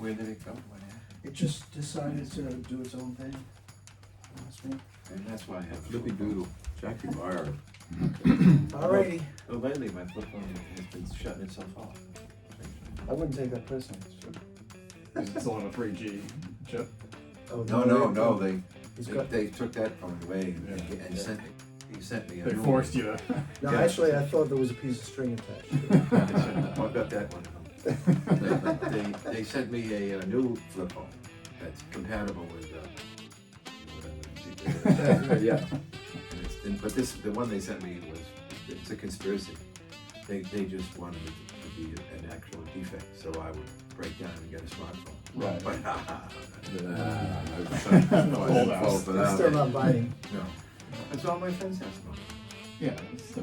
where did it go? What happened? It just decided to do its own thing. And that's why I have Flippy Doodle, Jackie Wire. Alrighty. Well, lately my flip phone has been shutting itself off. I wouldn't take that personally. It's on a 3G chip. Oh, No, It's got- they took that phone away and Yeah. sent me. He sent me a They new forced one. you to. No, Yeah. actually, I thought there was a piece of string attached. Well, I've got that one. They sent me a new flip phone that's compatible with whatever. Yeah. But the one they sent me it's a conspiracy. They just wanted it to be an actual defect, so I would break down and get a smartphone. Right. But Hold out. I'm still not biting. No. That's all my friends have smartphones. Yeah. It's,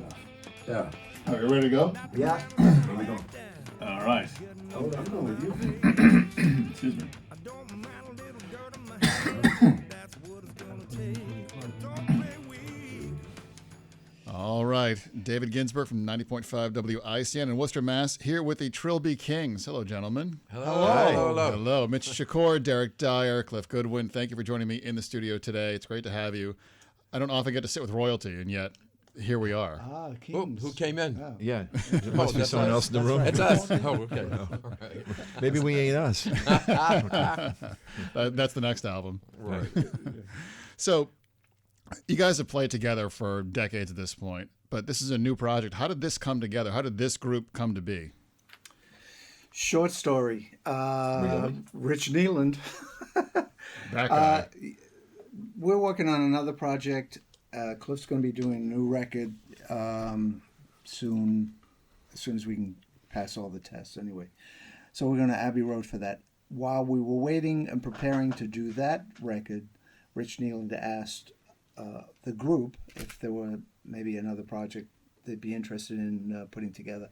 Yeah. are you ready to go? Yeah. Where we going? All right. Hold I'm on. going with you. Excuse me. All right. David Ginsburg from 90.5 WICN in Worcester, Mass. Here with the Trilbee Kings. Hello, gentlemen. Hello. Mitch Chakour, Deric, Dyer, Cliff Goodwin. Thank you for joining me in the studio today. It's great to have you. I don't often get to sit with royalty, and yet here we are. Ah, Oh, Kings. who came in? Oh. Yeah. There must be that's someone us. else in the room. It's us. Oh, okay. All right. Maybe we ain't us. That's the next album. Right. So, you guys have played together for decades at this point, but this is a new project. How did this come together? How did this group come to be? Short story. Rich Kneeland. That guy. We're working on another project. Cliff's going to be doing a new record soon, as soon as we can pass all the tests anyway. So we're going to Abbey Road for that. While we were waiting and preparing to do that record, Rich Kneeland asked the group if there were maybe another project they'd be interested in putting together.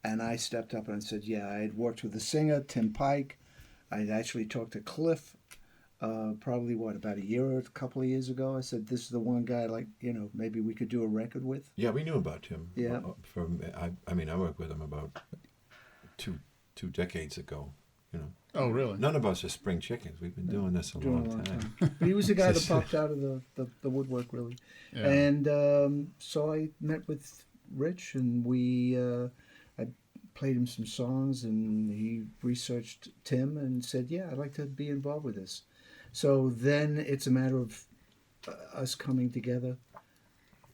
And I stepped up and said, yeah, I had worked with the singer, Tim Pike. I'd actually talked to Cliff probably, about a couple of years ago. I said, this is the one guy, maybe we could do a record with. Yeah, we knew about him. Yeah. I worked with him about two decades ago. Oh, really? None of us are spring chickens. We've been doing this a long time. But he was the guy that popped out of the woodwork, really. Yeah. And so I met with Rich, and I played him some songs, and he researched Tim and said, yeah, I'd like to be involved with this. So then it's a matter of us coming together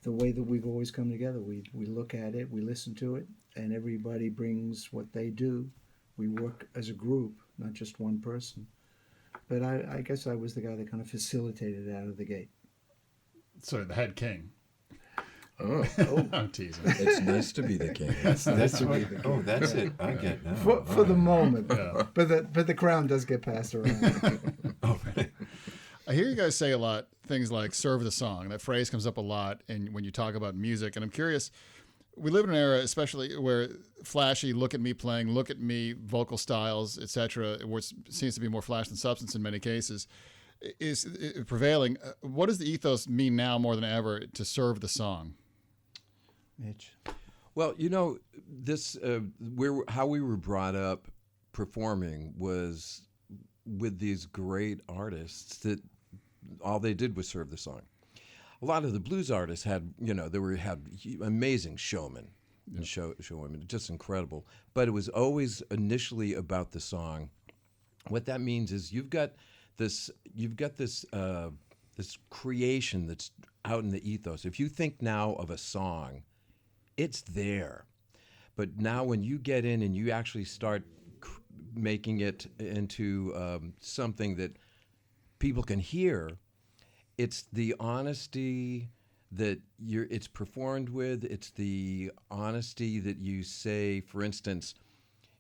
the way that we've always come together. We look at it, we listen to it, and everybody brings what they do. We work as a group, not just one person. But I guess I was the guy that kind of facilitated it out of the gate. So the head king. Oh, I'm teasing. It's nice to be the king. that's it. I get now. For the moment. Yeah. But the crown does get passed around. I hear you guys say a lot things like "serve the song." That phrase comes up a lot, and when you talk about music, and I'm curious. We live in an era, especially where flashy, look at me playing, look at me, vocal styles, etc., which seems to be more flash than substance in many cases, is prevailing. What does the ethos mean now more than ever to serve the song? Mitch. Well, this how we were brought up performing was with these great artists that all they did was serve the song. A lot of the blues artists had amazing showmen and showwomen, just incredible. But it was always initially about the song. What that means is you've got this creation that's out in the ethos. If you think now of a song, it's there. But now when you get in and you actually start making it into something that people can hear, it's the honesty that it's performed with. It's the honesty that you say, for instance,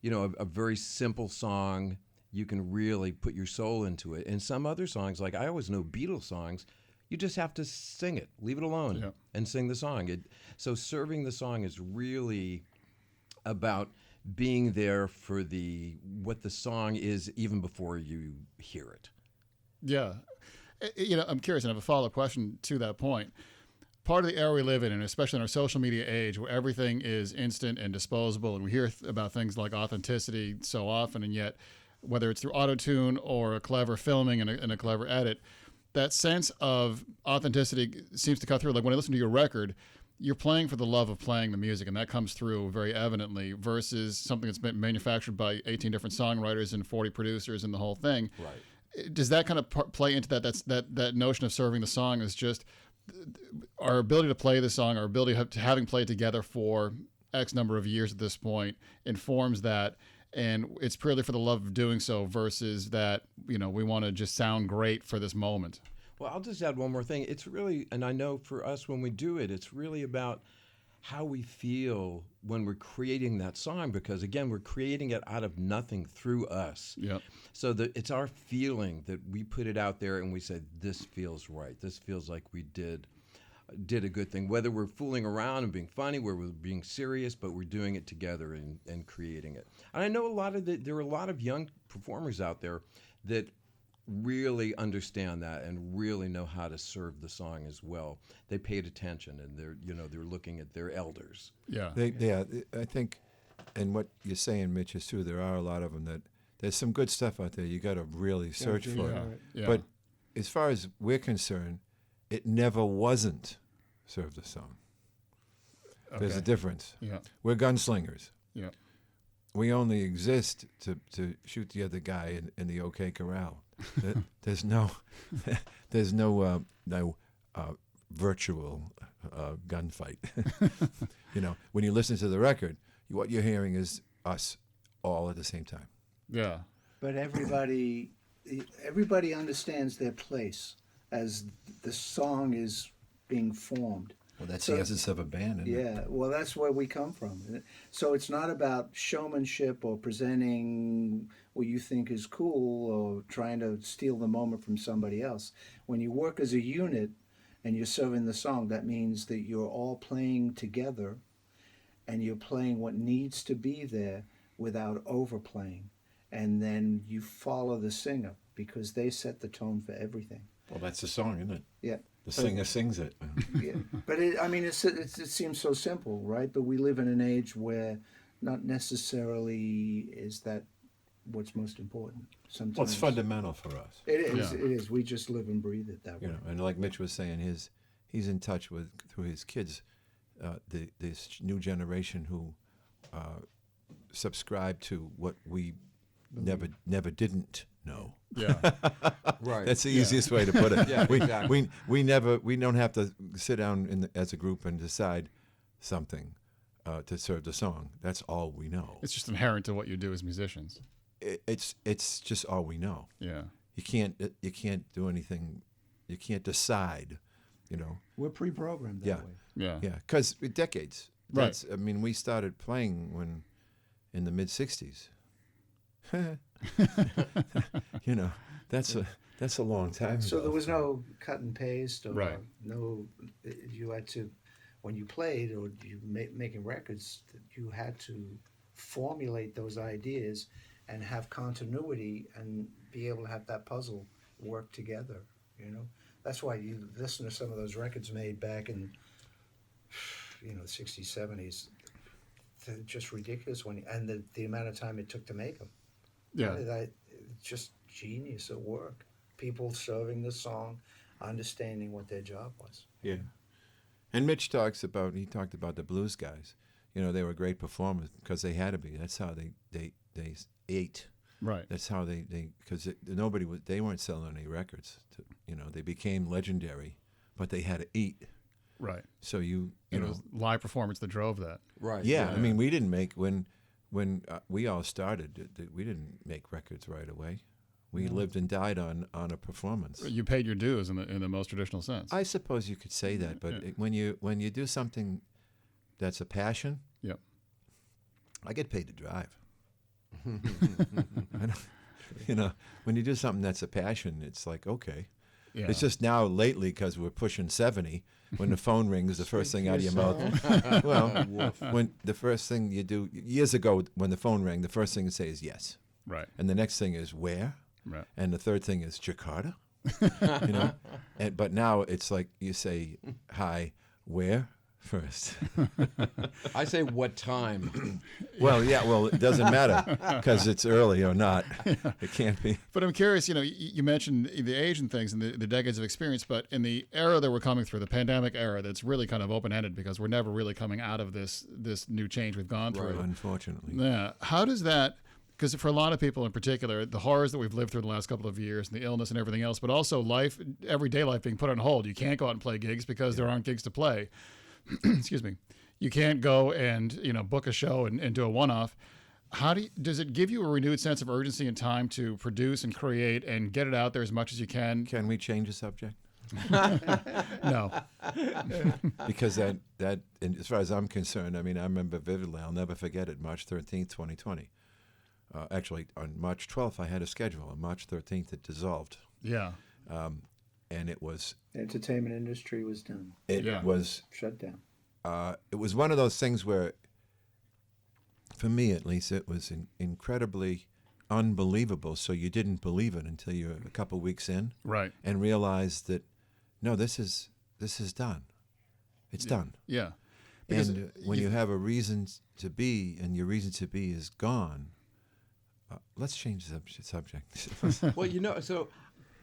a very simple song, you can really put your soul into it. And some other songs, like I always know Beatles songs, you just have to sing it, leave it alone, and sing the song. So serving the song is really about being there for what the song is even before you hear it. Yeah. I'm curious, and I have a follow-up question to that point. Part of the era we live in, and especially in our social media age, where everything is instant and disposable, and we hear about things like authenticity so often, and yet whether it's through auto-tune or a clever filming and a clever edit, that sense of authenticity seems to cut through. Like when I listen to your record, you're playing for the love of playing the music, and that comes through very evidently, versus something that's been manufactured by 18 different songwriters and 40 producers and the whole thing. Right. Does that kind of play into that? That notion of serving the song is just our ability to play the song, our ability to having played together for X number of years at this point informs that, and it's purely for the love of doing so versus that, we want to just sound great for this moment. Well, I'll just add one more thing. It's really, and I know for us when we do it, it's really about how we feel when we're creating that song, because again, we're creating it out of nothing through us. Yep. So it's our feeling that we put it out there and we say, this feels right. This feels like we did a good thing. Whether we're fooling around and being funny, where we're being serious, but we're doing it together and creating it. And I know there are a lot of young performers out there that really understand that and really know how to serve the song as well. They paid attention, and they're looking at their elders. Yeah. I think, and what you're saying, Mitch, is true. There are a lot of them that there's some good stuff out there. You got to really search for it. Yeah. But as far as we're concerned, it never wasn't serve the song. There's a difference. Yeah. We're gunslingers. Yeah. We only exist to shoot the other guy in the OK Corral. There's no virtual gunfight. When you listen to the record, what you're hearing is us all at the same time. Yeah. But everybody understands their place as the song is being formed. Well, that's So- the essence of a band, isn't it? Yeah, well, that's where we come from. So it's not about showmanship or presenting what you think is cool or trying to steal the moment from somebody else. When you work as a unit and you're serving the song, that means that you're all playing together and you're playing what needs to be there without overplaying. And then you follow the singer because they set the tone for everything. Well, that's the song, isn't it? Yeah. The singer sings it. Yeah, but it seems so simple, right? But we live in an age where not necessarily is that what's most important. Sometimes Well, it's fundamental for us. It is. Yeah. It is. We just live and breathe it that way. And like Mitch was saying, he's in touch with through his kids, this new generation who subscribe to what we never didn't know. Yeah. Right. That's the easiest way to put it. Yeah, exactly. We don't have to sit down as a group and decide something to serve the song. That's all we know. It's just inherent to what you do as musicians. It's just all we know. Yeah. You can't do anything. You can't decide. We're pre-programmed that Yeah. way. Yeah. Yeah, because decades. Right. We started playing in the mid '60s. That's a long time. So ago. there was no cut and paste, or Right. no. You had to, when you played or you making records, you had to formulate those ideas and have continuity and be able to have that puzzle work together. That's why you listen to some of those records made back in, the '60s, '70s. They're just ridiculous and the amount of time it took to make them. Yeah. Just genius at work. People serving the song, understanding what their job was. Yeah. And Mitch talked about the blues guys. They were great performers because they had to be. That's how they ate. Right. That's how because they weren't selling any records. They became legendary, but they had to eat. Right. So It was live performance that drove that. Right. Yeah, we didn't make when we all started. We didn't make records right away. We lived and died on a performance. You paid your dues in the most traditional sense. I suppose you could say that, but when you do something that's a passion, Yep. I get paid to drive. When you do something that's a passion, it's like okay. Yeah. It's just now lately because we're pushing 70. When the phone rings, the first thing out of your mouth. Well, when the first thing you do years ago, when the phone rang, the first thing you say is yes, Right. and the next thing is where, Right. and the third thing is Jakarta. But now it's like you say hi, where, first. I say what time. Well, yeah, well, it doesn't matter because it's early or not. It can't be. But I'm curious, you mentioned the age and things and the decades of experience, but in the era that we're coming through, the pandemic era, that's really kind of open-ended because we're never really coming out of this new change we've gone through. Unfortunately. Yeah. How does that, because for a lot of people in particular, the horrors that we've lived through the last couple of years and the illness and everything else, but also life, everyday life being put on hold. You can't go out and play gigs because there aren't gigs to play. Excuse me. You can't go and, book a show and do a one-off. Does it give you a renewed sense of urgency and time to produce and create and get it out there as much as you can? Can we change the subject? No. Because that, and as far as I'm concerned, I mean, I remember vividly, I'll never forget it, March 13th, 2020. Actually, on March 12th, I had a schedule. On March 13th, it dissolved. Yeah. And it was... The entertainment industry was done. It was... Shut down. It was one of those things where, for me at least, it was incredibly unbelievable. So you didn't believe it until you're a couple weeks in, Right. and realized that, no, this is done. It's done. Yeah. Because And when you have a reason to be, and your reason to be is gone, let's change the subject. Well, so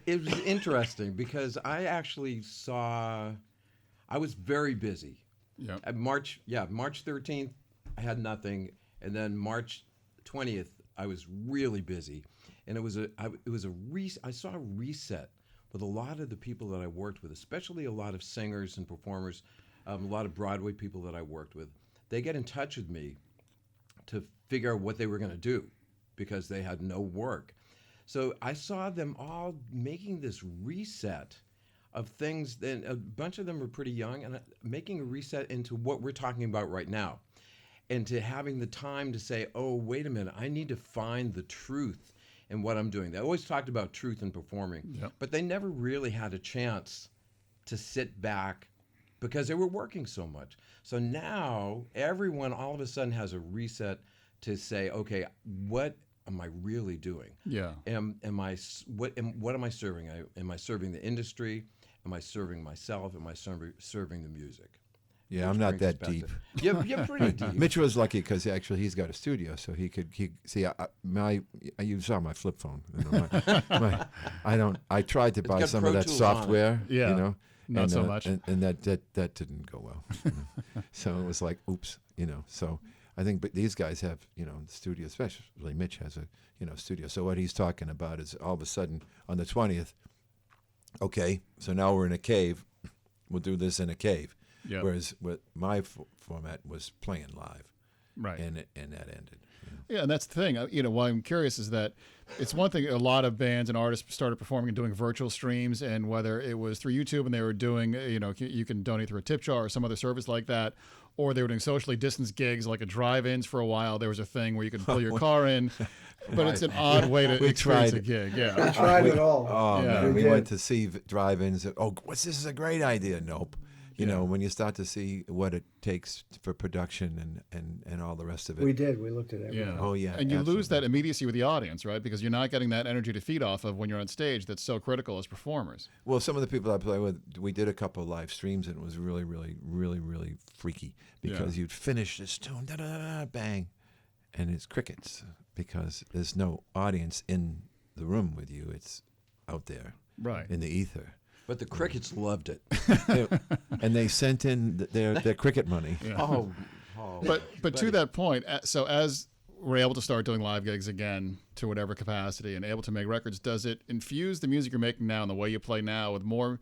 it was interesting because I actually I was very busy. Yeah. At March 13th, I had nothing, and then March 20th, I was really busy, and I saw a reset with a lot of the people that I worked with, especially a lot of singers and performers, a lot of Broadway people that I worked with. They get in touch with me to figure out what they were going to do because they had no work. So I saw them all making this reset of things. Then a bunch of them were pretty young, and making a reset into what we're talking about right now, and to having the time to say, "Oh, wait a minute, I need to find the truth in what I'm doing." They always talked about truth in performing, but they never really had a chance to sit back because they were working so much. So now everyone all of a sudden has a reset to say, "Okay, what am I really doing? Yeah. What am I serving? Am I serving the industry? Am I serving myself? Am I serving the music?" Yeah, Which I'm not brings us that back deep. You're pretty deep. Mitch was lucky because actually he's got a studio, so he see. You saw my flip phone. I tried to buy got some Pro of that Tools on it. software. Yeah. Not so much. and that didn't go well. So it was like, oops, So I think, but these guys have, the studio, especially Mitch has a, studio. So what he's talking about is all of a sudden on the 20th, okay, so now we're in a cave. We'll do this in a cave. Yep. Whereas what my format was playing live. Right. And that ended. Yeah, and that's the thing. Why I'm curious is that it's one thing a lot of bands and artists started performing and doing virtual streams, and whether it was through YouTube and they were doing, you can donate through a tip jar or some other service like that, or they were doing socially distanced gigs like a drive-ins for a while. There was a thing where you could pull your car in, but it's an odd way to experience a gig. Yeah. We tried it all. Oh, Yeah. man, we did. went to see drive-ins. Oh, this is a great idea. Nope. When you start to see what it takes for production and all the rest of it. We did. We looked at everything. Yeah. Oh, yeah, And you lose absolutely. that immediacy with the audience, right? Because you're not getting that energy to feed off of when you're on stage that's so critical as performers. Well, some of the people I play with, we did a couple of live streams, and it was really, really, really, really freaky because you'd finish this tune, da-da-da-da, bang, and it's crickets because there's no audience in the room with you. It's out there Right. in the ether. But the Crickets loved it. And they sent in their cricket money. Yeah. Oh, But to that point, so as we're able to start doing live gigs again to whatever capacity and able to make records, does it infuse the music you're making now and the way you play now with more,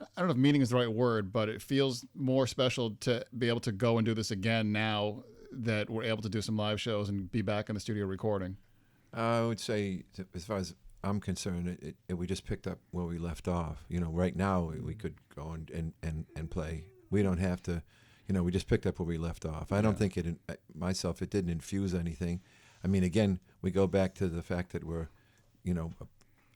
I don't know if meaning is the right word, but it feels more special to be able to go and do this again now that we're able to do some live shows and be back in the studio recording? I would say, as far as I'm concerned, we just picked up where we left off. Right now we could go and play. We don't have to, we just picked up where we left off. I don't think it didn't infuse anything. I mean, again, we go back to the fact that we're,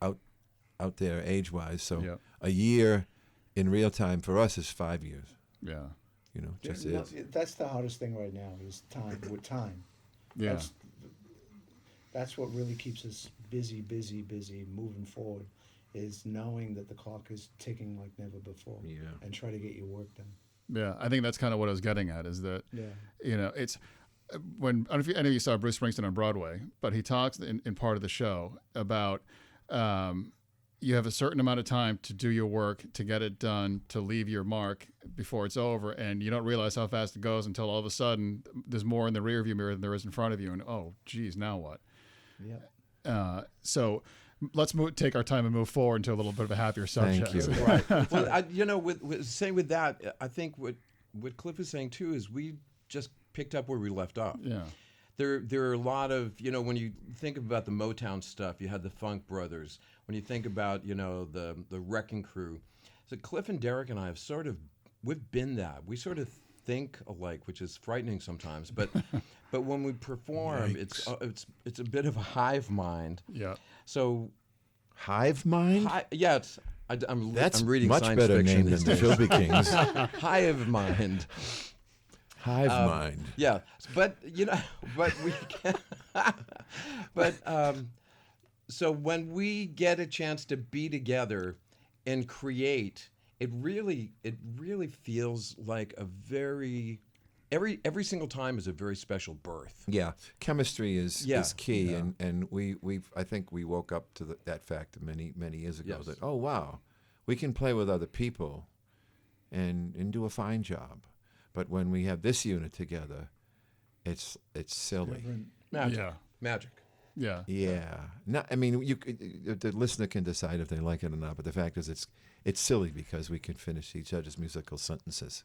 out there age-wise. So a year in real time for us is 5 years. Yeah. Just Yeah, is. that's the hardest thing right now is time. With time. Yeah. That's what really keeps us busy, moving forward, is knowing that the clock is ticking like never before. Yeah. And try to get your work done. Yeah, I think that's kind of what I was getting at. Is that Yeah. it's when I don't know if any of you saw Bruce Springsteen on Broadway, but he talks in part of the show about you have a certain amount of time to do your work, to get it done, to leave your mark before it's over, and you don't realize how fast it goes until all of a sudden there's more in the rearview mirror than there is in front of you, and oh, geez, now what? Yeah. So let's take our time and move forward into a little bit of a happier subject. Thank you. Right. Well, with that, I think what Cliff is saying too is we just picked up where we left off. Yeah. There are a lot of, when you think about the Motown stuff, you had the Funk Brothers. When you think about, the Wrecking Crew. So Cliff and Deric and I we've been that. We sort of think alike, which is frightening sometimes. But when we perform, it's a bit of a hive mind. Yeah. So Hive mind? I'm That's reading much science better fiction name than these the days. Trilbee Kings. Hive mind. Hive mind. Yeah, but we can, so when we get a chance to be together and create, it really feels like a very every single time is a very special birth. Yeah, chemistry is key, Yeah. and I think we woke up to that fact many years ago Yes. that wow, we can play with other people, and do a fine job, but when we have this unit together, it's silly. Magic. Yeah. Magic. Yeah. Yeah, no, I mean the listener can decide if they like it or not, but the fact is it's silly because we can finish each other's musical sentences.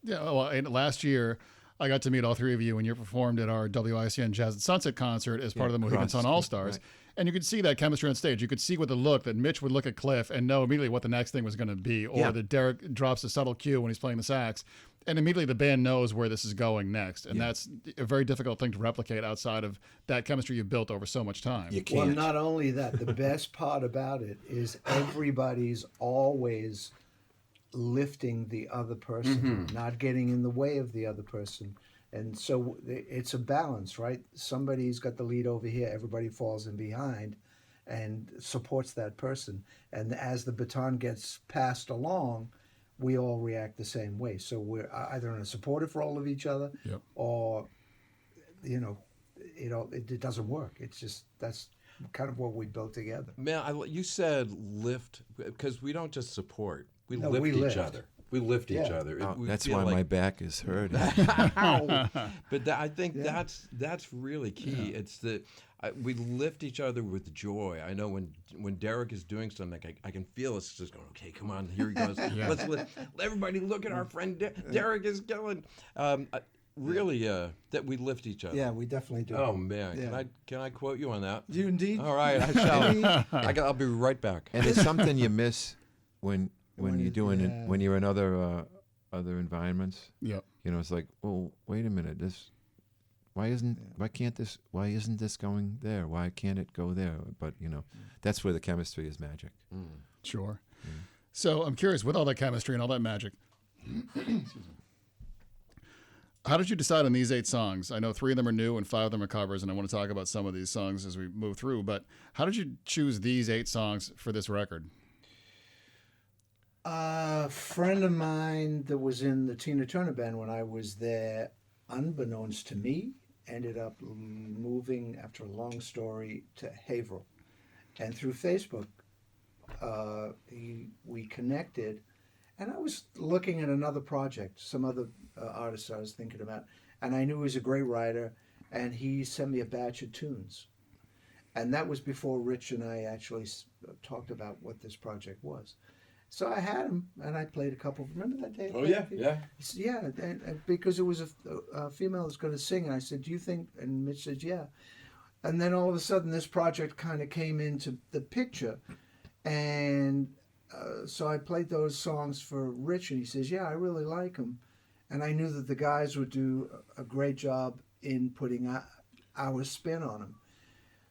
Yeah, well, and last year I got to meet all three of you when you performed at our WICN Jazz at Sunset concert as part of the Mohegan Sun All-Stars. right. And you could see that chemistry on stage. You could see with the look that Mitch would look at Cliff and know immediately what the next thing was going to be, or Yeah. that Deric drops a subtle cue when he's playing the sax. And immediately the band knows where this is going next. And that's a very difficult thing to replicate outside of that chemistry you've built over so much time. You Well, can't. not only that, the best part about it is everybody's always lifting the other person, not getting in the way of the other person. And so it's a balance, right? Somebody's got the lead over here, everybody falls in behind and supports that person. And as the baton gets passed along, we all react the same way. So we're either in a supportive role of each other, Yep. or, it doesn't work. It's just, that's kind of what we built together. Man, you said lift because we don't just support. We No, lift we each lift. other. We lift each Yeah. other. Oh, We that's feel why like- my back is hurting. But I think that's really key. It's that we lift each other with joy. I know when Deric is doing something, I can feel it's just going. Okay, come on, here he goes. Let's let everybody look at our friend Deric is going. Really, that we lift each other. Yeah, we definitely do. Oh man, Yeah. can I quote you on that? You indeed. All right, I shall. I'll be right back. And it's something you miss when you're doing it, yeah. when you're in other environments. Yep. It's like, oh, wait a minute, why isn't this going there? Why can't it go there? But that's where the chemistry is magic. Sure. So I'm curious, with all that chemistry and all that magic, how did you decide on these 8 songs? I know 3 of them are new and 5 of them are covers, and I want to talk about some of these songs as we move through. But how did you choose these 8 songs for this record? A friend of mine that was in the Tina Turner band when I was there, unbeknownst to me, ended up moving, after a long story, to Haverhill. And through Facebook, we connected. And I was looking at another project, some other artist I was thinking about. And I knew he was a great writer. And he sent me a batch of tunes. And that was before Rich and I actually talked about what this project was. So I had him, and I played a couple. Remember that day? Oh yeah. Yeah, and because it was a female that's going to sing, and I said, "Do you think?" And Mitch said, "Yeah." And then all of a sudden, this project kind of came into the picture, and so I played those songs for Rich, and he says, "Yeah, I really like them," and I knew that the guys would do a great job in putting our spin on them.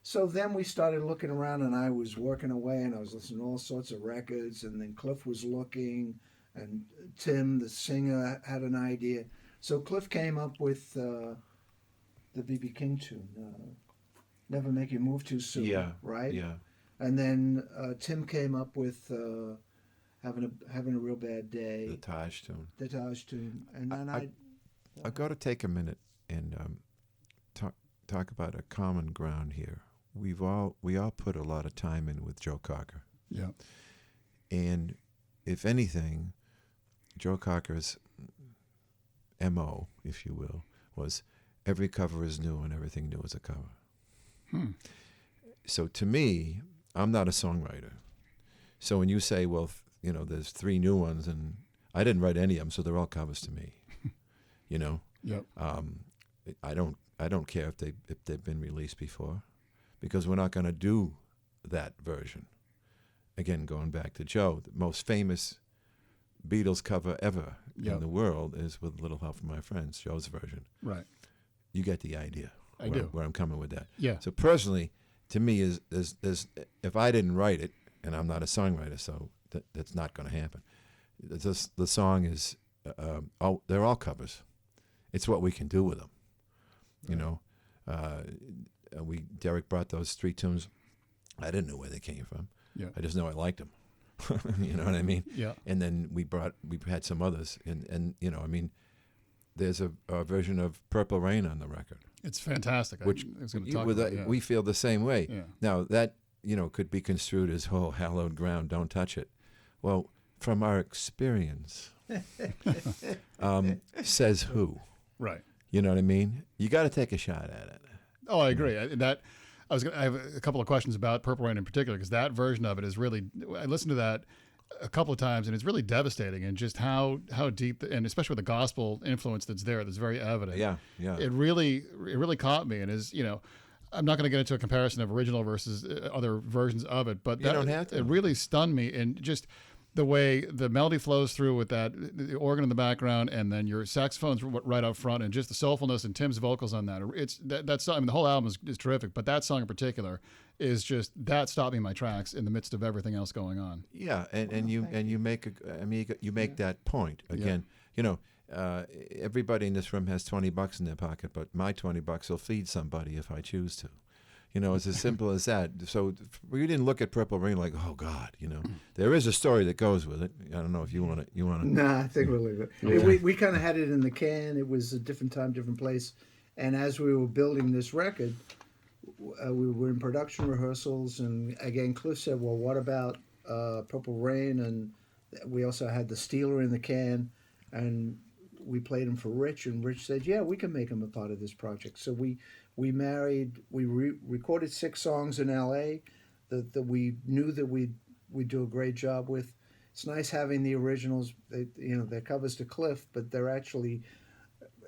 So then we started looking around, and I was working away, and I was listening to all sorts of records, and then Cliff was looking, and Tim, the singer, had an idea. So Cliff came up with the B.B. King tune, Never Make You Move Too Soon, Yeah, right? yeah. And then Tim came up with having a real bad day. The Taj tune. The Taj tune, and then I've got to take a minute and talk about a common ground here. We all put a lot of time in with Joe Cocker. Yeah. And if anything, Joe Cocker's MO, if you will, was every cover is new and everything new is a cover. So to me, I'm not a songwriter. So when you say, well, there's 3 new ones, and I didn't write any of them, so they're all covers to me. Yep. I don't care if they've been released before, because we're not going to do that version. Again, going back to Joe, the most famous Beatles cover ever in the world is with Little Help from My Friends, Joe's version. Right. You get the idea. I do. Where I'm coming with that. Yeah. So personally, to me, is if I didn't write it, and I'm not a songwriter, so that's not going to happen. The song is, they're all covers. It's what we can do with them. Deric brought those 3 tunes. I didn't know where they came from. Yeah. I just know I liked them. You know what I mean? Yeah. And then we had some others, and there's a version of Purple Rain on the record, It's fantastic. which I was going to talk about it. we feel the same way. Yeah. Now that could be construed as, oh, hallowed ground, don't touch it. Well, from our experience, says who? Right. You know what I mean? You got to take a shot at it. Oh, I agree. I have a couple of questions about Purple Rain in particular, because that version of it is really, I listened to that a couple of times, and it's really devastating, and just how deep, and especially with the gospel influence that's very evident. Yeah. It really caught me, and I'm not going to get into a comparison of original versus other versions of it, but You don't have to. It really stunned me, and just the way the melody flows through with the organ in the background, and then your saxophone's right up front, and just the soulfulness and Tim's vocals on that. It's that song. I mean, the whole album is terrific, but that song in particular is just that stopped me in my tracks in the midst of everything else going on. Yeah, and you make that point again. Everybody in this room has $20 in their pocket, but my $20 will feed somebody if I choose to. It's as simple as that. So we didn't look at Purple Rain like, oh God, there is a story that goes with it. I don't know if you want to. Nah, I think we'll leave it. Okay. We kind of had it in the can. It was a different time, different place. And as we were building this record, we were in production rehearsals. And again, Cliff said, well, what about Purple Rain? And we also had the Steeler in the can. And we played him for Rich. And Rich said, yeah, we can make him a part of this project. So we recorded 6 songs in L.A. that we knew that we'd do a great job with. It's nice having the originals. They're covers to Cliff, but they're actually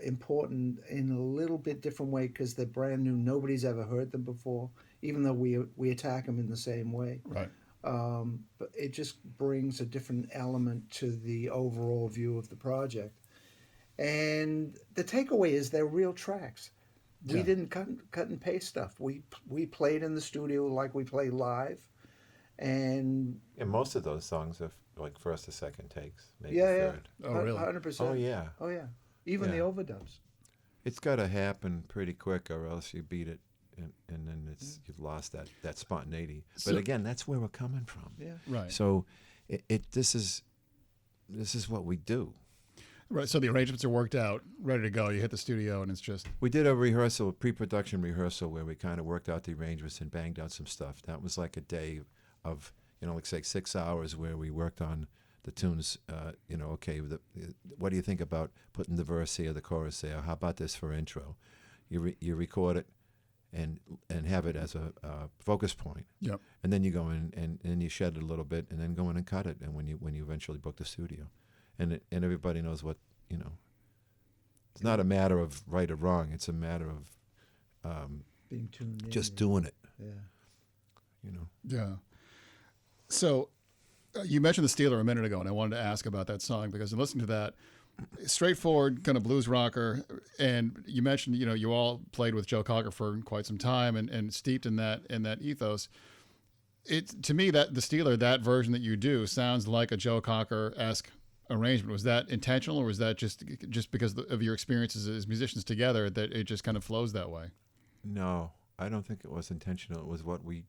important in a little bit different way because they're brand new. Nobody's ever heard them before, even though we attack them in the same way. Right. But it just brings a different element to the overall view of the project. And the takeaway is they're real tracks. We didn't cut and paste stuff. We played in the studio like we play live, and most of those songs are like first or second takes, maybe third. Oh, really? 100%. Oh yeah. Oh yeah. Even the overdubs. It's got to happen pretty quick, or else you beat it, and then you've lost that spontaneity. But again, that's where we're coming from. Yeah. Right. So, this is what we do. Right. So the arrangements are worked out, ready to go. You hit the studio, and it's just. We did a pre-production rehearsal where we kind of worked out the arrangements and banged out some stuff. That was like a day of, like say 6 hours where we worked on the tunes. What do you think about putting the verse here, the chorus there? How about this for intro? You record it and have it as a focus point. Yep. And then you go in and you shed it a little bit, and then go in and cut it. And when you eventually book the studio. And everybody knows what, it's not a matter of right or wrong. It's a matter of Being tuned in. just doing it. Yeah. Yeah. So you mentioned the Steeler a minute ago, and I wanted to ask about that song because in listening to that, straightforward kind of blues rocker, and you mentioned, you all played with Joe Cocker for quite some time and steeped in that ethos. To me, that the Steeler, that version that you do, sounds like a Joe Cocker-esque arrangement. Was that intentional, or was that just because of your experiences as musicians together that it just kind of flows that way? No, I don't think it was intentional. It was what we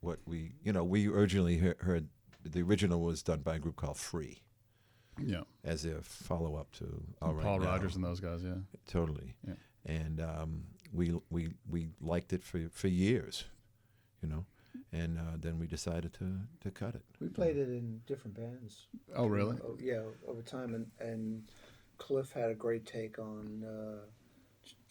we originally heard the original was done by a group called Free Yeah. as their follow up to All Right Paul Now. Rogers and those guys, yeah. Totally. Yeah. And we liked it for years, you know, and then we decided to cut it. We played it in different bands. Oh, really? Yeah, over time, and Cliff had a great take on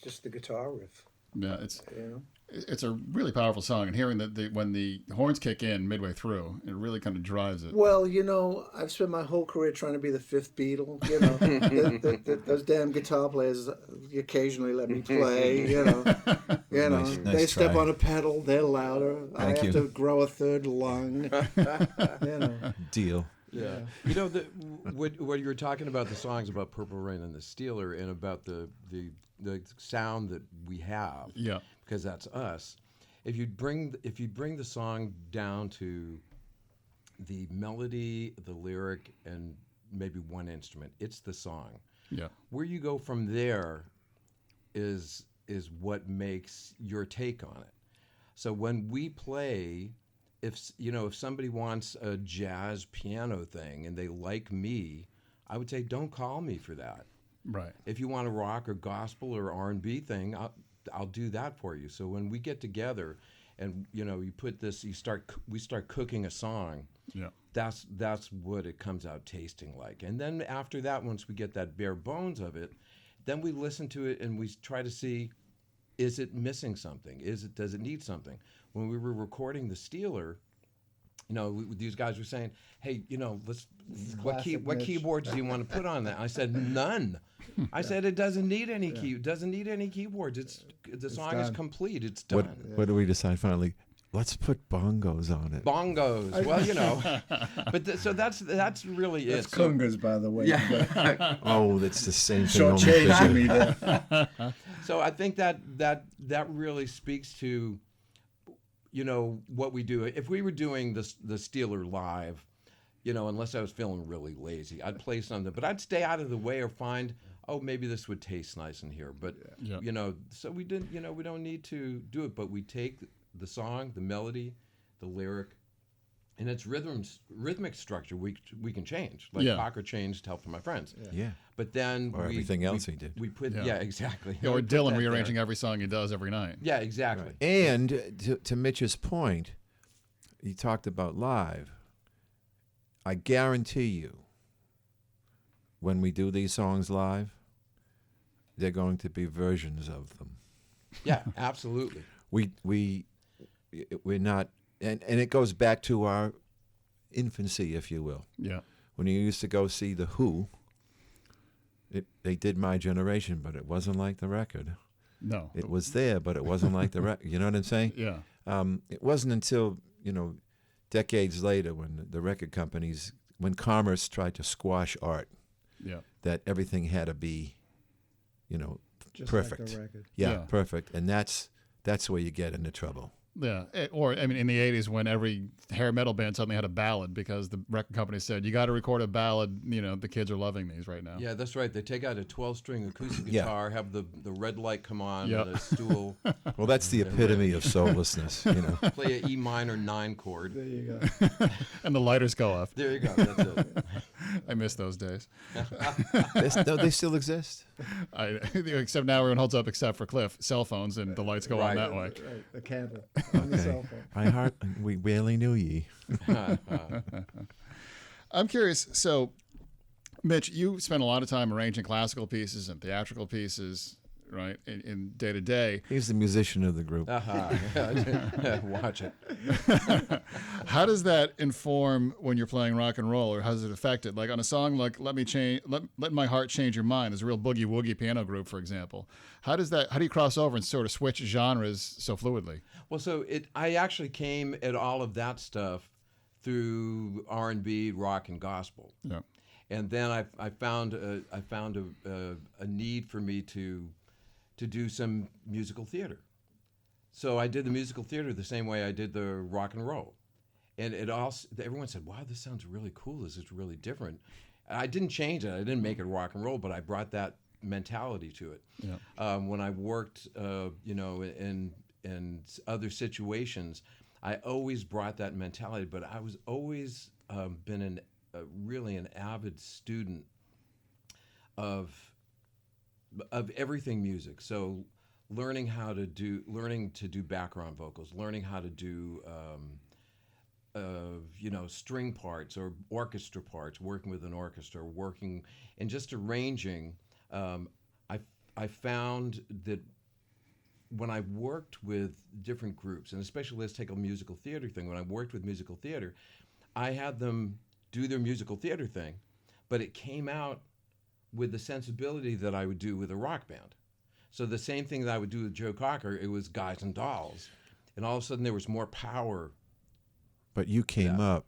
just the guitar riff. Yeah, You know, it's a really powerful song, and hearing that when the horns kick in midway through, it really kind of drives it. well, you know, I've spent my whole career trying to be the fifth Beatle. You know, those damn guitar players occasionally let me play. You know, Nice they step try. on a pedal, they're louder. I Thank have you. to grow a third lung. You know, Deal. Yeah. You know, what you were talking about, the songs about Purple Rain and the Steeler, and about the sound that we have, Yeah. because that's us. If you bring the song down to the melody, the lyric, and maybe one instrument, it's the song. Yeah. Where you go from there is what makes your take on it. So when we play, if somebody wants a jazz piano thing and they like me, I would say don't call me for that. Right. If you want a rock or gospel or R&B thing, I'll do that for you. So when we get together and we start cooking a song, Yeah. that's what it comes out tasting like. And then after that, once we get that bare bones of it, then we listen to it and we try to see, is it missing something? Does it need something? When we were recording the Steeler, these guys were saying, "Hey, what Classic Mitch. keyboards do you want to put on that?" I said, "None." I said, "It doesn't need any doesn't need any keyboards. The song is done. complete. It's What done." what do we decide finally? Let's put bongos on it. Bongos. Well, but so that's really that's it. So, congas, by the way. yeah. Oh, that's the same thing. only Shortchanging bigger. me there. So I think that really speaks to, what we do. If we were doing the Steeler live, unless I was feeling really lazy, I'd play something, but I'd stay out of the way or find, maybe this would taste nice in here. But Yeah. so we didn't, we don't need to do it, but we take the song, the melody, the lyric, and its rhythmic structure we can change. Like Yeah. Cocker changed "Help from My Friends." Yeah. But then Or everything else he did. We put Yeah. exactly. Yeah, or We put Dylan that rearranging there. every song he does every night. Yeah, exactly. And to Mitch's point, he talked about live. I guarantee you, when we do these songs live, they're going to be versions of them. Yeah, absolutely. We're not, and it goes back to our infancy, if you will. Yeah. When you used to go see The Who, they did My Generation, but it wasn't like the record. No. It was there, but it wasn't like the record. You know what I'm saying? Yeah. It wasn't until, decades later when the record companies, when commerce tried to squash art, Yeah. that everything had to be, Just perfect. like the record. Yeah, Yeah. perfect. And that's where you get into trouble. Yeah, in the 80s when every hair metal band suddenly had a ballad because the record company said, you got to record a ballad, the kids are loving these right now. Yeah, that's right. They take out a 12-string acoustic Yeah. guitar, have the red light come on, Yep. and a stool, Well, that's the epitome of soullessness, play a E minor 9 chord. There you go. And the lighters go off. There you go. That's it. I miss those days. They still exist. Except now everyone holds up except for Cliff, cell phones, and the lights go on Right. that way. Right, the candle on the cell phone. We barely knew ye. I'm curious. So, Mitch, you spend a lot of time arranging classical pieces and theatrical pieces, right, in day to day. He's the musician of the group. Watch it. How does that inform when you're playing rock and roll, or how does it affect it? Like on a song like "Let My Heart Change Your Mind" is a real boogie woogie piano group, for example. How do you cross over and sort of switch genres so fluidly? Well, so I actually came at all of that stuff through R&B, rock, and gospel. Yeah. And then I found a need for me to do some musical theater. So I did the musical theater the same way I did the rock and roll. And everyone said, "Wow, this sounds really cool. This is really different." I didn't change it. I didn't make it rock and roll, but I brought that mentality to it. Yeah. When I worked, in other situations, I always brought that mentality, but I was always been really an avid student of everything music. So learning to do background vocals, learning how to do string parts or orchestra parts, working with an orchestra, working and just arranging. I found that when I worked with different groups, and especially let's take a musical theater thing, when I worked with musical theater, I had them do their musical theater thing, but it came out with the sensibility that I would do with a rock band. So the same thing that I would do with Joe Cocker, it was Guys and Dolls. And all of a sudden there was more power. But you came up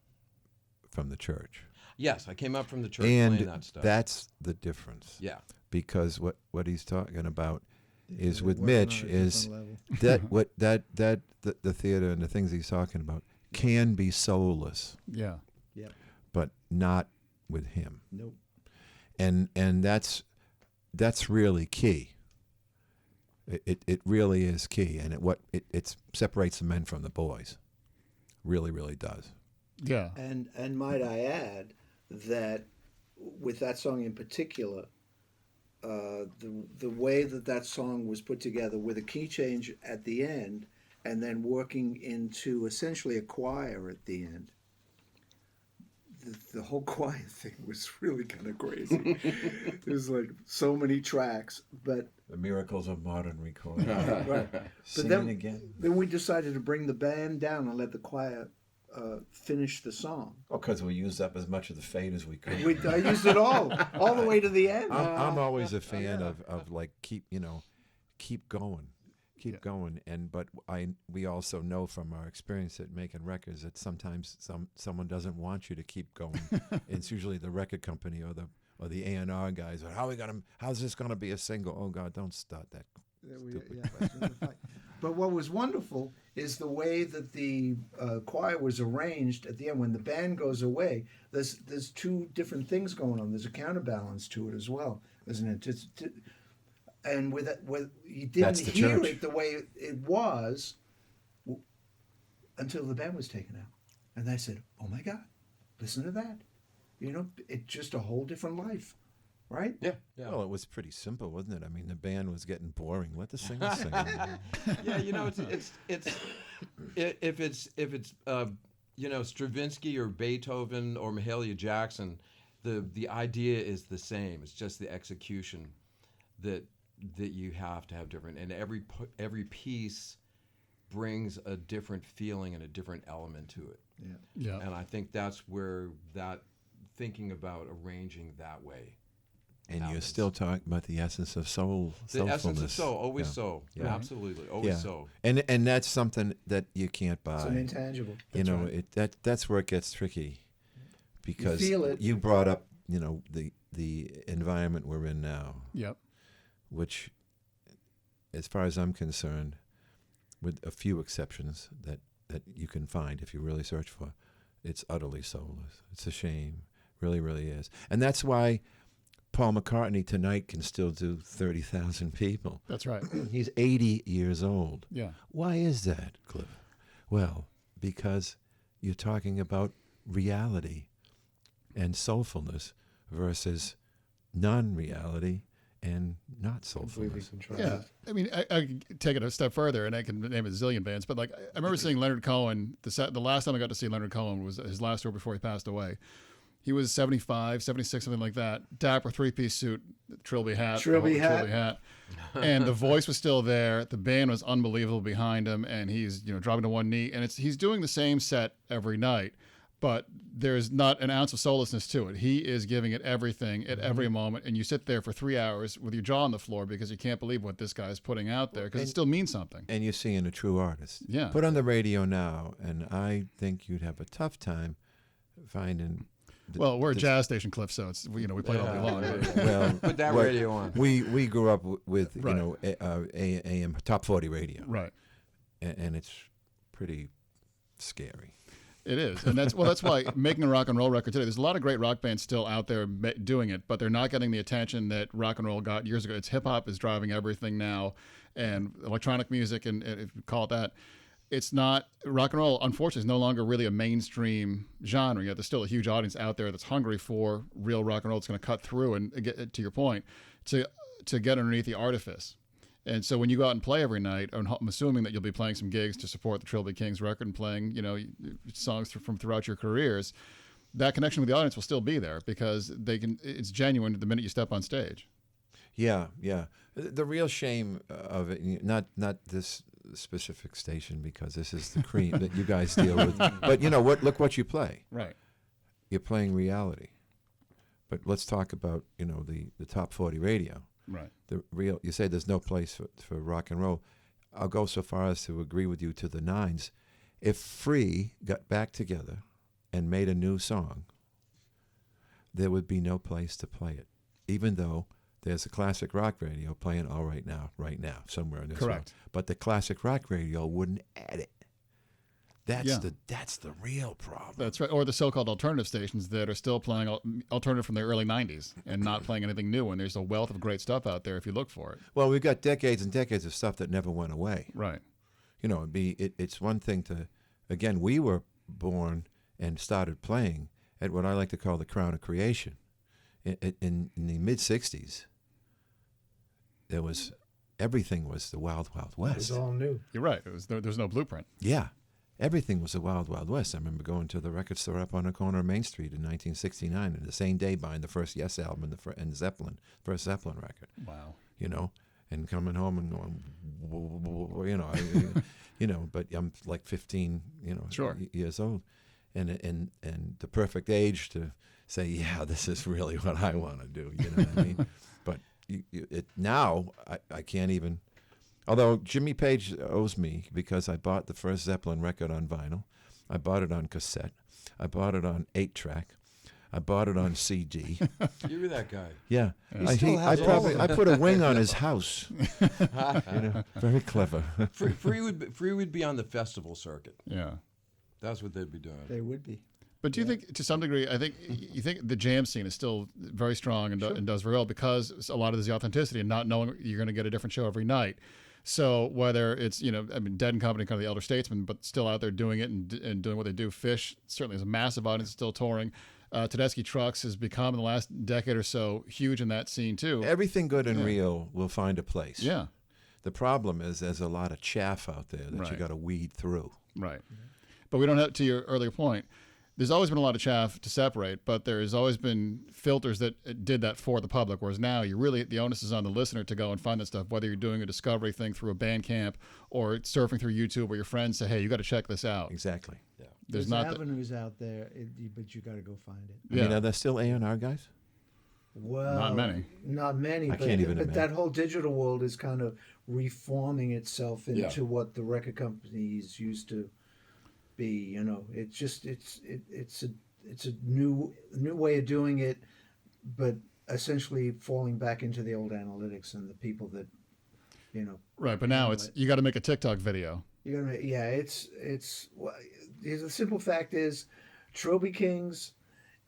from the church. Yes, I came up from the church And playing that stuff. that's the difference. Yeah. Because what he's talking about is They're with working Mitch on a is different level. the theater and the things he's talking about can be soulless, Yeah. but not with him. Nope. And that's really key. It really is key, and it separates the men from the boys. Really, really does. Yeah. And might I add that with that song in particular, the way that song was put together with a key change at the end, and then working into essentially a choir at the end. The whole choir thing was really kind of crazy. There's like so many tracks, but The miracles of modern recording. right. Sing then- it again. Then we decided to bring the band down and let the choir finish the song. Oh, because we used up as much of the fade as we could. I used it all the way to the end. I'm always a fan of like keep going, going. But we also know from our experience at making records that sometimes someone doesn't want you to keep going. It's usually the record company or the A&R guys. How's this gonna be a single? Oh God, don't start that. But what was wonderful is the way that the choir was arranged at the end. When the band goes away, there's two different things going on. There's a counterbalance to it as well, isn't it? And with you didn't hear it the way it was until the band was taken out, and I said, "Oh my God, listen to that! It's just a whole different life." Right? Yeah. Well, it was pretty simple, wasn't it? I mean, the band was getting boring. Let the singer sing. Yeah, if it's Stravinsky or Beethoven or Micheal Jackson, the idea is the same. It's just the execution that you have to have different, and every piece brings a different feeling and a different element to it. Yeah. And I think that's where that thinking about arranging that way. And you're happens. still talking about the essence of soul. The essence of soulfulness. soul, always Yeah. so. Yeah. Absolutely, always so. And that's something that you can't buy. It's an intangible. That's where it gets tricky, because feel it. you brought up the environment we're in now, Yep. which, as far as I'm concerned, with a few exceptions that you can find if you really search for, it's utterly soulless. It's a shame, really, really is, and that's why Paul McCartney tonight can still do 30,000 people. That's right. He's 80 years old. Yeah. Why is that, Cliff? Well, because you're talking about reality and soulfulness versus non-reality and not soulfulness. Yeah, I mean, I can take it a step further, and I can name a zillion bands. But like, I remember seeing Leonard Cohen. The last time I got to see Leonard Cohen was his last tour before he passed away. He was 75, 76, something like that. Dapper three-piece suit, Trilby hat. Trilby hat. And the voice was still there. The band was unbelievable behind him, and he's dropping to one knee. And he's doing the same set every night, but there's not an ounce of soullessness to it. He is giving it everything at every moment, and you sit there for 3 hours with your jaw on the floor because you can't believe what this guy is putting out there, because it still means something. And you're seeing a true artist. Yeah. Put on the radio now, and I think you'd have a tough time finding. Well, we're a jazz station, Cliff, so it's we play it all day long. Well, Put that radio on. We grew up with Right. AM top 40 radio, Right. and it's pretty scary. It is, and that's why making a rock and roll record today. There's a lot of great rock bands still out there doing it, but they're not getting the attention that rock and roll got years ago. It's hip hop is driving everything now, and electronic music, and if you call it that. it's not rock and roll. Unfortunately, is no longer really a mainstream genre. Yet there's still a huge audience out there that's hungry for real rock and roll. It's going to cut through and get to your point to get underneath the artifice. And so when you go out and play every night, I'm assuming that you'll be playing some gigs to support the Trilbee Kings record and playing, songs from throughout your careers. That connection with the audience will still be there because it's genuine the minute you step on stage. Yeah. The real shame of it, not this specific station because this is the cream that you guys deal with. But look what you play. Right. You're playing reality. But let's talk about the top 40 radio. Right. You say there's no place for rock and roll. I'll go so far as to agree with you to the nines. If Free got back together and made a new song, there would be no place to play it, even though there's a classic rock radio playing all right now, somewhere in this world. Correct. But the classic rock radio wouldn't add it. That's the real problem. That's right. Or the so-called alternative stations that are still playing alternative from the early 90s and not playing anything new. And there's a wealth of great stuff out there if you look for it. Well, we've got decades and decades of stuff that never went away. Right. It's one thing to, again, we were born and started playing at what I like to call the crown of creation. In the mid-'60s, everything was the Wild Wild West. It was all new. You're right. There's no blueprint. Yeah. Everything was the Wild Wild West. I remember going to the record store up on the corner of Main Street in 1969, and the same day buying the first Yes album and Zeppelin, first Zeppelin record. Wow. And coming home and going, but I'm like 15, Sure. years old, and the perfect age to say, yeah, this is really what I want to do. You know what I mean? But now I can't even. Although Jimmy Page owes me because I bought the first Zeppelin record on vinyl. I bought it on cassette. I bought it on 8-track. I bought it on CD. You were that guy. Yeah. still has all of them. I put a wing on his house. Very clever. Free would be on the festival circuit. Yeah. That's what they'd be doing. They would be. But do you think, to some degree, you think the jam scene is still very strong and does very well because a lot of the authenticity and not knowing you're going to get a different show every night. So whether it's, Dead and Company, kind of the elder statesmen, but still out there doing it and doing what they do. Fish certainly has a massive audience still touring. Tedeschi Trucks has become, in the last decade or so, huge in that scene too. Everything good and real will find a place. Yeah. The problem is there's a lot of chaff out there that you got to weed through. Right. But we don't have, to your earlier point, there's always been a lot of chaff to separate, but there's always been filters that did that for the public, whereas now the onus is on the listener to go and find that stuff, whether you're doing a discovery thing through a Bandcamp or surfing through YouTube where your friends say, hey, you got to check this out. Exactly. Yeah. There's avenues out there, but you got to go find it. Yeah. Are there still A&R guys? Well, Not many. Not many. I but, can't even but that imagine. whole digital world is kind of reforming itself into what the record companies used to be. It's a new way of doing it, but essentially falling back into the old analytics and the people that, Right, but now you got to make a TikTok video. You're gonna, the simple fact is, Trilbee Kings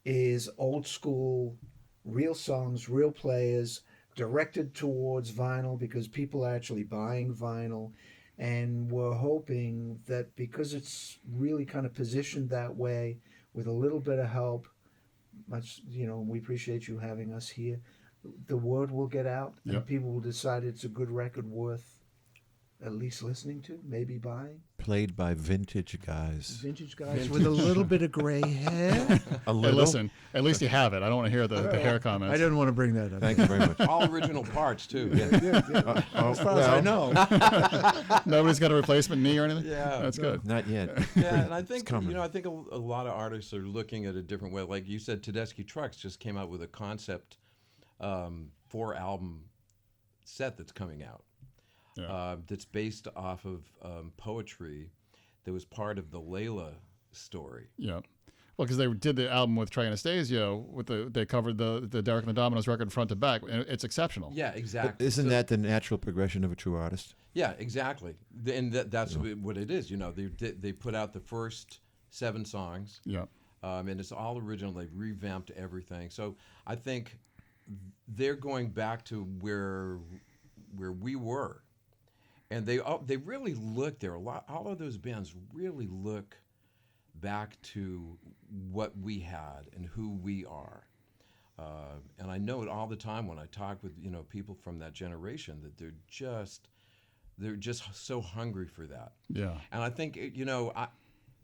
is old school, real songs, real players, directed towards vinyl because people are actually buying vinyl, and we're hoping that because it's really kind of positioned that way, with a little bit of help, we appreciate you having us here. The word will get out, and people will decide it's a good record worth at least listening to, maybe buying. Played by vintage guys. Vintage guys with a little bit of gray hair. A Hey, little? listen, at least you have it. I don't want to hear the hair comments. I didn't want to bring that up. Thank you very much. All original parts too. As far as I know. Nobody's got a replacement knee or anything? Yeah. That's good. Not yet. Yeah, and I think coming. I think a lot of artists are looking at a different way. Like you said, Tedeschi Trucks just came out with a concept 4-album set that's coming out. Yeah. That's based off of poetry that was part of the Layla story. Yeah. Well, because they did the album with Trey Anastasio, they covered the Deric and the Dominoes record front to back, and it's exceptional. Yeah, exactly. But isn't that the natural progression of a true artist? Yeah, exactly. And that's what it is. They put out the first 7 songs. Yeah. And it's all original. They've revamped everything. So I think they're going back to where we were. and they really look. There are all of those bands really look back to what we had and who we are. And I know it all the time when I talk with people from that generation that they're just so hungry for that. Yeah. And I think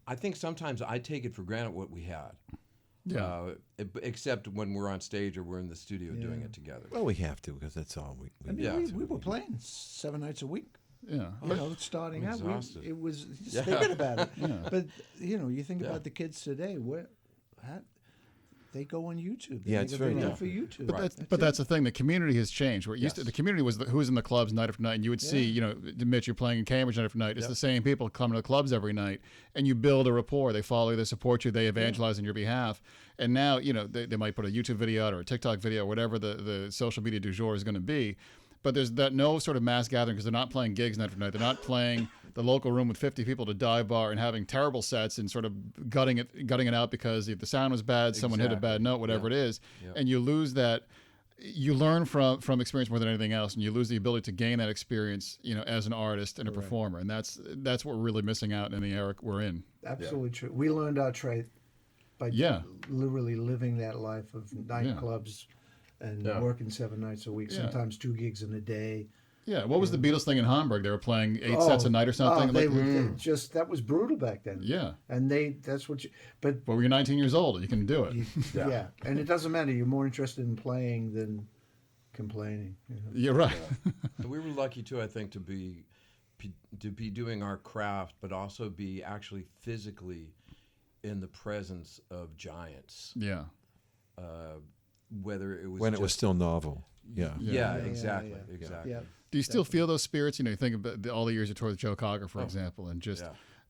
I think sometimes I take it for granted what we had. Yeah. Except when we're on stage or we're in the studio doing it together. Well, we have to because that's all we I mean, Yeah. we were playing 7 nights a week. Yeah. You know, starting out, exhausted. it was Yeah. thinking about it. But you think about the kids today. They go on YouTube. Yeah, They it's go very for different. YouTube. But that's the thing. The community has changed. Where it used to, Yes. the community was who was in the clubs night after night, and you would see, Mitch, you're playing in Cambridge night after night. It's the same people coming to the clubs every night, and you build a rapport. They follow you, they support you, they evangelize on your behalf. And now, they might put a YouTube video out or a TikTok video, or whatever the social media du jour is going to be. But there's no sort of mass gathering because they're not playing gigs night after night. They're not playing the local room with 50 people to dive bar and having terrible sets and sort of gutting it out because if the sound was bad, someone hit a bad note, whatever it is, and you lose that. You learn from experience more than anything else, and you lose the ability to gain that experience, as an artist and a performer, and that's what we're really missing out in the era we're in. Absolutely true. We learned our trade by literally living that life of nightclubs and working 7 nights a week, sometimes 2 gigs in a day. Yeah, what was the Beatles thing in Hamburg? They were playing 8 sets a night or something. They that was brutal back then. Yeah, and that's what But when you're 19 years old, you can do it. Yeah, and it doesn't matter. You're more interested in playing than complaining. You're right. And we were lucky too, I think, to be doing our craft, but also be actually physically in the presence of giants. Yeah. Whether it was when it was still novel. Yeah. Yeah, exactly. Yeah. Do you still feel those spirits? You think about all the years you toured with Joe Cocker, for example, and just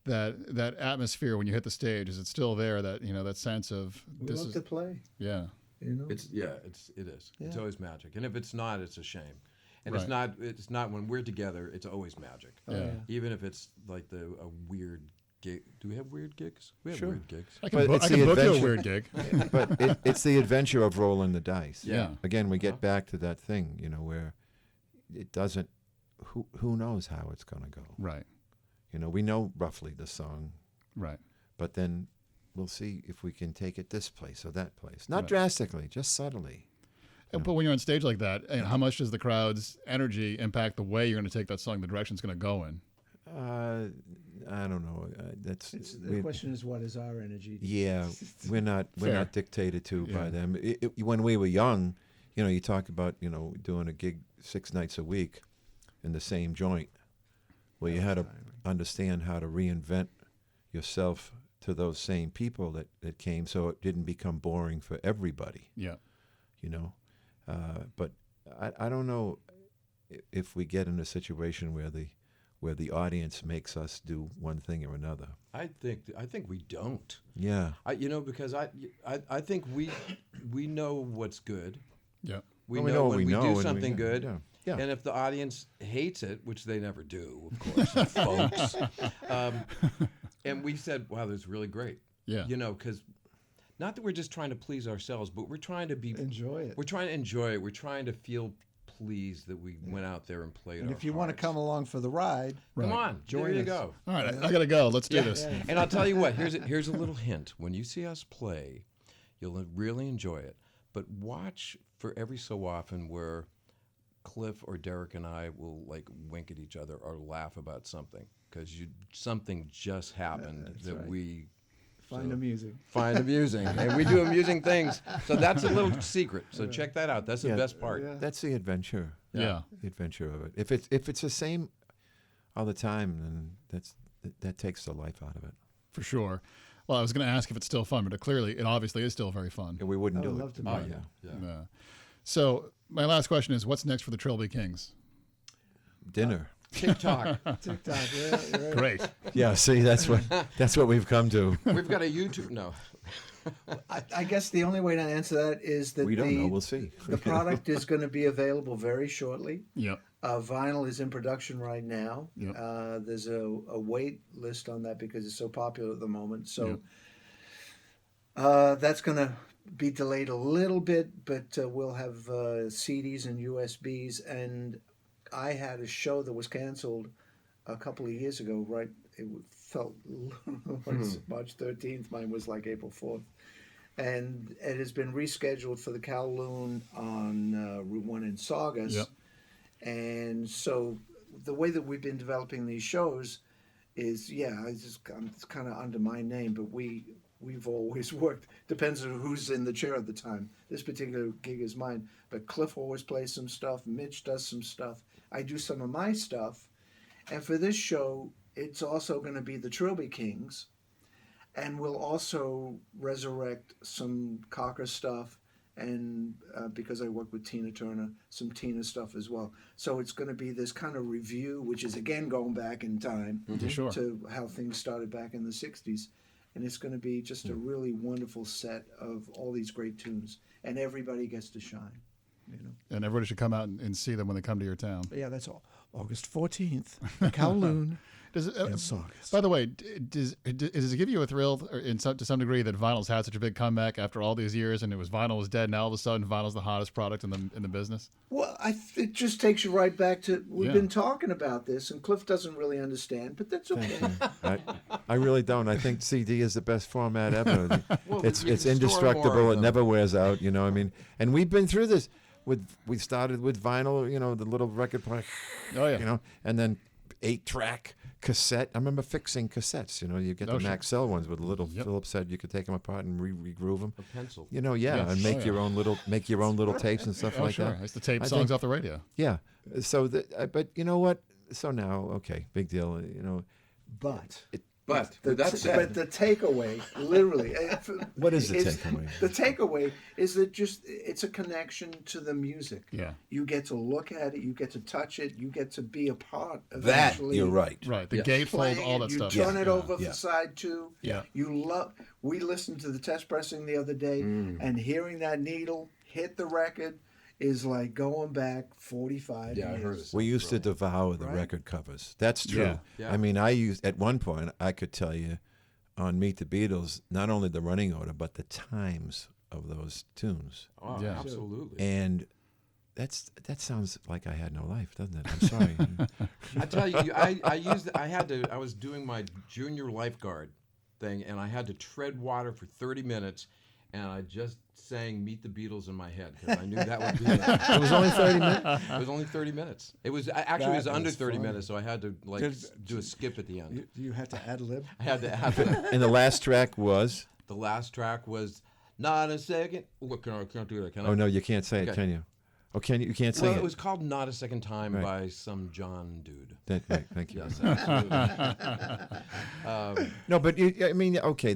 that atmosphere when you hit the stage. Is it still there? That that sense of We love to play. Yeah. it is. It's always magic. And if it's not, it's a shame. And Right. it's not when we're together, it's always magic. Yeah. Even if it's like a weird gig. Do we have weird gigs? We have weird gigs. I But can, it's I the can book you a adventure. weird gig. But it's the adventure of rolling the dice. Yeah. Again, we get back to that thing, where it doesn't. Who knows how it's going to go? Right. We know roughly the song, Right. but then we'll see if we can take it this place or that place. Not Right. drastically, just subtly. But when you're on stage like that, and how much does the crowd's energy impact the way you're going to take that song, the direction it's going to go in? I don't know. The question is, what is our energy? Yeah, we're not dictated to by Yeah. them. When we were young, you talk about doing a gig 6 nights a week in the same joint, where you had to understand how to reinvent yourself to those same people that came, so it didn't become boring for everybody. Yeah. But I don't know if we get in a situation where the audience makes us do one thing or another. I think we don't. Yeah. Because I think we know what's good. Yeah. We Well, we know know when we we know do and something we- good. yeah. And if the audience hates it, which they never do, of course, folks. And we said, wow, that's really great. Yeah. Because not that we're just trying to please ourselves, but we're trying to Enjoy it. We're trying to enjoy it. We're trying to feel pleased that we went out there and played And our if you want to hearts. come along for the ride, Come on, Join there you us. go. All right. I got to go. Let's do this. And I'll tell you what, here's a little hint. When you see us play, you'll really enjoy it. But watch for every so often where Cliff or Deric and I will wink at each other or laugh about something because something just happened that we find amusing. find amusing, and we do amusing things. So that's a little secret. So check that out. That's the best part. That's the adventure. Yeah. The adventure of it. If it's the same all the time, then that takes the life out of it. For sure. Well, I was going to ask if it's still fun, but it obviously is still very fun. And we wouldn't I would do love it. to be there. Yeah. So my last question is, what's next for the Trilbee Kings? Dinner. TikTok. TikTok, yeah, you're right. Great. Yeah. See, that's what we've come to. We've got a YouTube. No. I guess the only way to answer that is that We don't know. We'll see. the product is going to be available very shortly. Yep. Vinyl is in production right now. Yep. There's a wait list on that because it's so popular at the moment. So that's going to be delayed a little bit, but we'll have CDs and USBs. And I had a show that was canceled a couple of years ago, right? It felt what is it, March 13th. Mine was like April 4th, and it has been rescheduled for the Kowloon on Route 1 in Saugus. Yep. And so the way that we've been developing these shows is, it's kind of under my name, but we've always worked. Depends on who's in the chair at the time. This particular gig is mine, but Cliff always plays some stuff. Mitch does some stuff. I do some of my stuff, and for this show, it's also going to be the Trilbee Kings, and we'll also resurrect some Cocker stuff, and because I work with Tina Turner, some Tina stuff as well. So it's going to be this kind of review, which is again going back in time Sure. to how things started back in the 60s. And it's going to be just a really wonderful set of all these great tunes. And everybody gets to shine, you know. And everybody should come out and see them when they come to your town. But yeah, that's all. August 14th, Kowloon. Does it, and Saugus. by the way, does it give you a thrill to some degree that vinyl's had such a big comeback after all these years, and vinyl was dead, now all of a sudden vinyl's the hottest product in the business? Well, it just takes you right back to, we've Yeah. been talking about this, and Cliff doesn't really understand, but that's okay. I really don't. I think CD is the best format ever. Well, it's you can store indestructible. more of It them. never wears out. You know, I mean, and we've been through this. We started with vinyl. You know, the little record player. Oh yeah. You know, and then 8-track cassette. I remember fixing cassettes. You know, you get Oh, the sure. Maxell ones with a little Yep. Phillips head. You could take them apart and re-groove them. A pencil. You know, yeah, Yes. and make Oh, yeah. your own little tapes and stuff Oh like sure. that. I used to tape I songs think- off the radio. Yeah. So, but you know what? So now, okay, big deal. You know, But But the, that said, but the takeaway, literally, What is the takeaway? The takeaway is that it's a connection to the music. Yeah. You get to look at it, you get to touch it, you get to be a part of that actually you're right. Right. The Yes. gatefold, playing all it. that You stuff. turn it Yeah. over Yeah. for side two. Yeah. We listened to the test pressing the other day, and hearing that needle hit the record is like going back 45 Yeah, I years. heard it. We used to devour the Right? record covers. That's true. Yeah. Yeah. I mean, at one point, I could tell you on Meet the Beatles, not only the running order, but the times of those tunes. Oh, Yeah. absolutely. And that sounds like I had no life, doesn't it? I'm sorry. I tell you, I was doing my junior lifeguard thing, and I had to tread water for 30 minutes, and I just sang "Meet the Beatles" in my head because I knew that would be it. It was only 30 minutes. It was only 30 minutes. It was actually it was That under is 30 funny. minutes, so I had to do a skip at the end. You had to ad lib. I had to add that. And the last track was. The last track was "Not a Second." Look, I can't do that. Can I? Oh no, you can't say it, Okay. can you? Oh, can you? You can't sing Well, it. it was called "Not a Second Time" Right. by some John dude. Right, thank you. Yes, absolutely. No, but I mean, okay.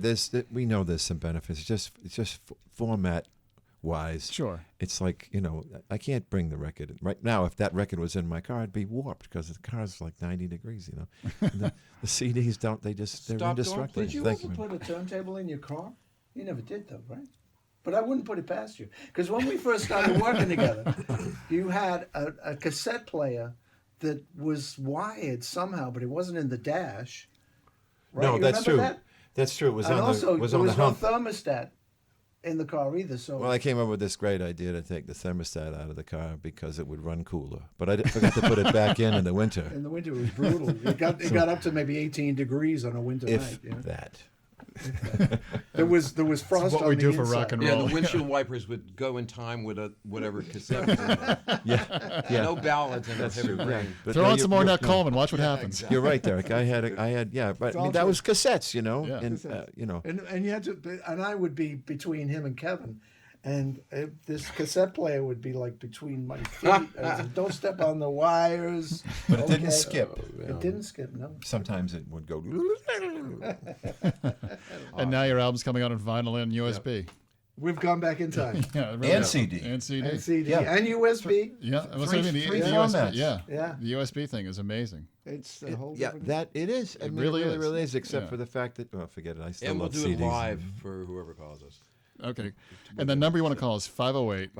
We know there's some benefits. It's just format wise. Sure. It's like, I can't bring the record right now. If that record was in my car, it'd be warped because the car's like 90 degrees. And the CDs don't. They're Stop going, indestructible. Did you Thank ever you. put a turntable in your car? You never did, though, right? But I wouldn't put it past you. Because when we first started working together, you had a cassette player that was wired somehow, but it wasn't in the dash. Right? No, You that's remember true. That? That's true. It was And on also, the was there on was the no hump. thermostat in the car either. So Well, I came up with this great idea to take the thermostat out of the car because it would run cooler. But I forgot to put it back in the winter. in the winter it was brutal. It got up to maybe 18 degrees on a winter If night. You know? that. There was frost what on we the do for inside. rock and Yeah, roll. the windshield wipers would go in time with whatever cassette was in there. Yeah. No ballads and no heavy rain. But Throw no, on you- some more you- Nat no. Coleman. Watch what happens. You're right, Deric. I had, but I mean, that was cassettes, Yeah. and And you had to, and I would be between him and Kevin, and this cassette player would be like between my feet. I said, don't step on the wires. But it didn't Okay. skip. It didn't skip. No. Sometimes it would go. And now your album's coming out on vinyl and USB. We've gone back in time. Yeah, really. And CD. And CD. And CD Yeah. and USB. Yeah, that's what I mean. The Three USB. formats. Yeah. Yeah. The USB thing is amazing. It's a whole Yeah, different. that it is. I It mean, really it really, is. really is. Except Yeah. for the fact that, forget it. I still And we'll love do CDs. it live for whoever calls us. Okay. And the number you want to call is 508.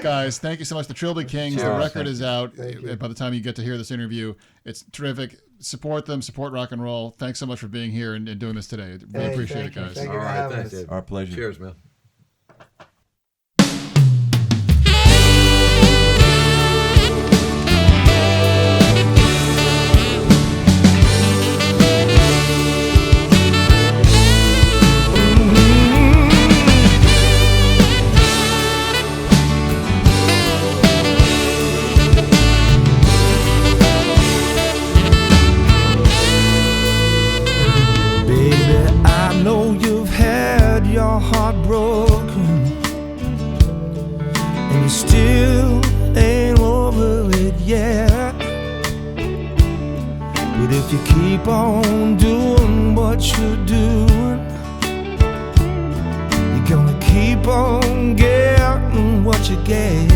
Guys, thank you so much. The Trilbee Kings, the Cheers. record is out. Thank you. By the time you get to hear this interview, it's terrific. Support them, support rock and roll. Thanks so much for being here and doing this today. Really Hey, appreciate it, thank you. guys. Thank All you for right, having thanks. us. Our pleasure. Cheers, man. you keep on doing what you're doing, you're gonna keep on getting what you get.